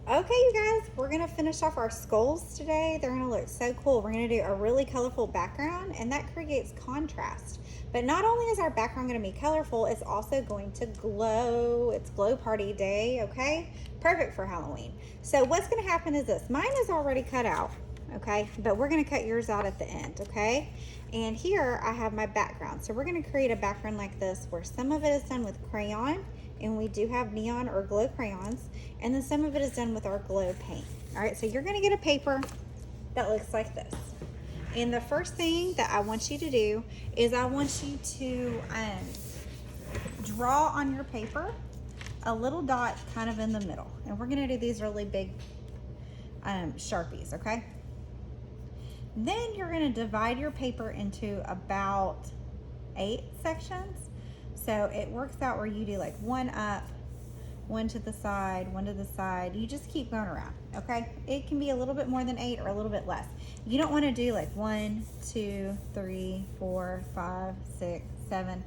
Okay, you guys, we're gonna finish off our skulls today. They're gonna look so cool. We're gonna do a really colorful background, and that creates contrast. But not only is our background gonna be colorful, it's also going to glow. It's glow party day, okay? Perfect for Halloween. So what's gonna happen is this. Mine is already cut out, okay? But we're gonna cut yours out at the end, okay? And here I have my background. So we're gonna create a background like this where some of it is done with crayon, and we do have neon or glow crayons, and then some of it is done with our glow paint. All right, so you're gonna get a paper that looks like this. And the first thing that I want you to do is I want you to draw on your paper a little dot kind of in the middle. And we're gonna do these really big Sharpies, okay? Then you're gonna divide your paper into about 8 sections. So it works out where you do like one up, one to the side, one to the side. You just keep going around, okay? It can be a little bit more than 8 or a little bit less. You don't want to do like 1, 2, 3, 4, 5, 6, 7.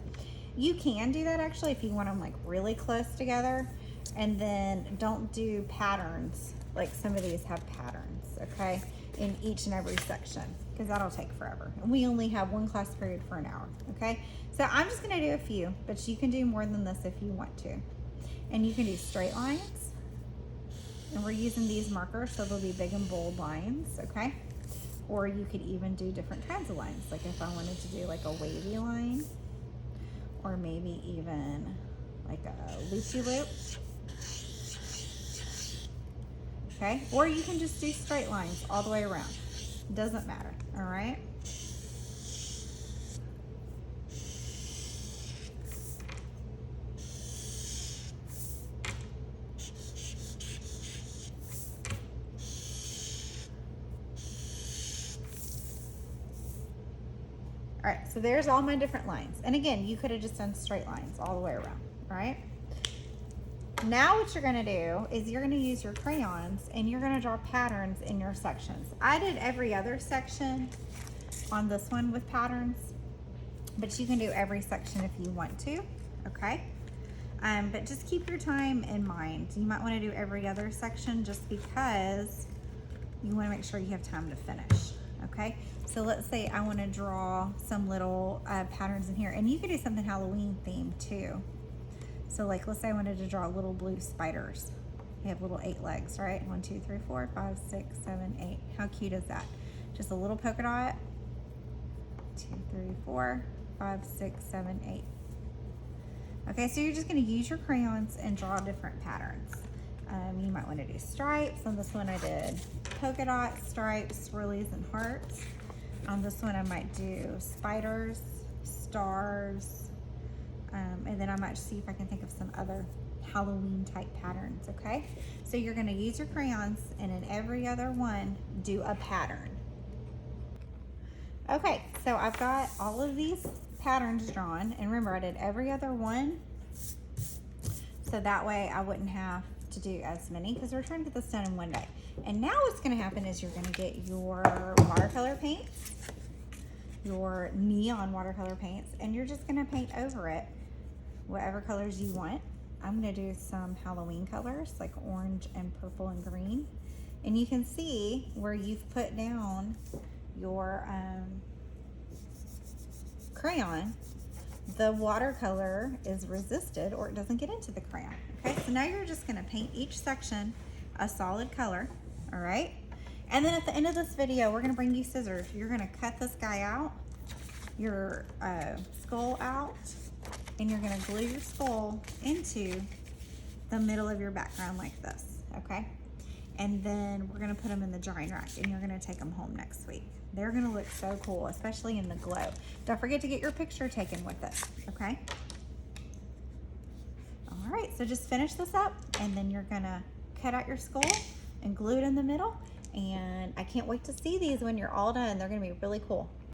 You can do that actually if you want them like really close together. And then don't do patterns. Like some of these have patterns, okay? In each and every section, because that'll take forever. And we only have one class period for an hour, okay? So I'm just gonna do a few, but you can do more than this if you want to. And you can do straight lines. And we're using these markers, so they'll be big and bold lines, okay? Or you could even do different kinds of lines. Like if I wanted to do like a wavy line, or maybe even like a loopy-loop. Okay, or you can just do straight lines all the way around. Doesn't matter, all right? All right, so there's all my different lines. And again, you could have just done straight lines all the way around, all right? Now what you're gonna do is you're gonna use your crayons and you're gonna draw patterns in your sections. I did every other section on this one with patterns, but you can do every section if you want to, okay? But just keep your time in mind. You might wanna do every other section just because you wanna make sure you have time to finish, okay? So let's say I wanna draw some little patterns in here, and you could do something Halloween themed too. So like, let's say I wanted to draw little blue spiders. They have little 8 legs, right? 1, 2, 3, 4, 5, 6, 7, 8. How cute is that? Just a little polka dot. 2, 3, 4, 5, 6, 7, 8. Okay, so you're just gonna use your crayons and draw different patterns. You might wanna do stripes. On this one I did polka dots, stripes, swirlies, and hearts. On this one I might do spiders, stars, and then I might see if I can think of some other Halloween type patterns, okay? So you're gonna use your crayons, and in every other one, do a pattern. Okay, so I've got all of these patterns drawn, and remember I did every other one, so that way I wouldn't have to do as many, because we're trying to get this done in one day. And now what's gonna happen is you're gonna get your watercolor paints, your neon watercolor paints, and you're just gonna paint over it whatever colors you want. I'm gonna do some Halloween colors like orange and purple and green. And you can see where you've put down your crayon, the watercolor is resisted or it doesn't get into the crayon. Okay, so now you're just gonna paint each section a solid color, all right? And then at the end of this video, we're gonna bring you scissors. You're gonna cut this guy out, your skull out, and you're gonna glue your skull into the middle of your background like this, okay? And then we're gonna put them in the drying rack, and you're gonna take them home next week. They're gonna look so cool, especially in the glow. Don't forget to get your picture taken with it, okay? All right, so just finish this up, and then you're gonna cut out your skull and glue it in the middle. And I can't wait to see these when you're all done. They're gonna be really cool.